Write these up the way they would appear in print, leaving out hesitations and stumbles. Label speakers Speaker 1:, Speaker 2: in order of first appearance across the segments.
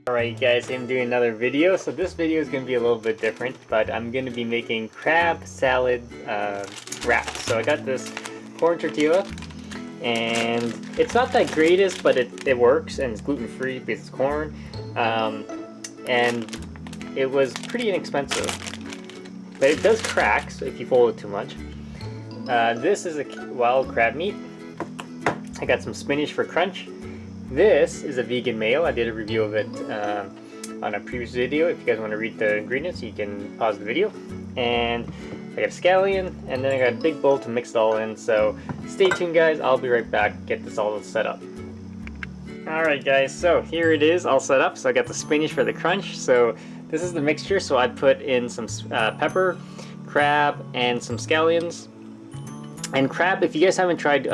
Speaker 1: Alright guys, I'm doing another video. So this video is going to be a little bit different, but I'm going to be making crab salad wraps. So I got this corn tortilla, and it's not that greatest, but it works, and it's gluten-free because it's corn. And it was pretty inexpensive, but it does crack so if you fold it too much. This is a wild crab meat. I got some spinach for crunch. This is a vegan mayo. I did a review of it on a previous video. If you guys want to read the ingredients, you can pause the video. And I got a scallion, and then I got a big bowl to mix it all in. So stay tuned guys, I'll be right back, get this all set up. Alright guys, so here it is all set up. So I got the spinach for the crunch. So this is the mixture. So I put in some pepper, crab, and some scallions. And crab, if you guys haven't tried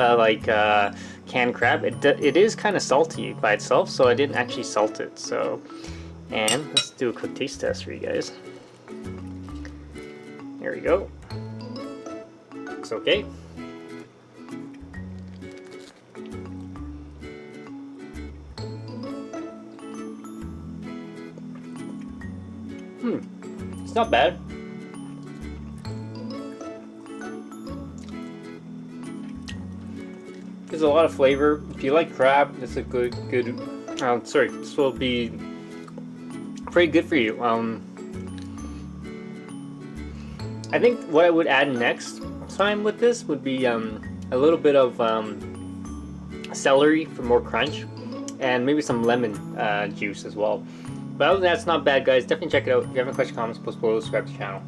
Speaker 1: canned crab, it is kind of salty by itself, so I didn't actually salt it. So, and let's do a quick taste test for you guys. Here we go. Looks okay. It's not bad. There's a lot of flavor. If you like crab, it's a good. This will be pretty good for you. I think what I would add next time with this would be a little bit of celery for more crunch, and maybe some lemon juice as well. But other than that, it's not bad, guys. Definitely check it out. If you have any questions, comments, post below, subscribe to the channel.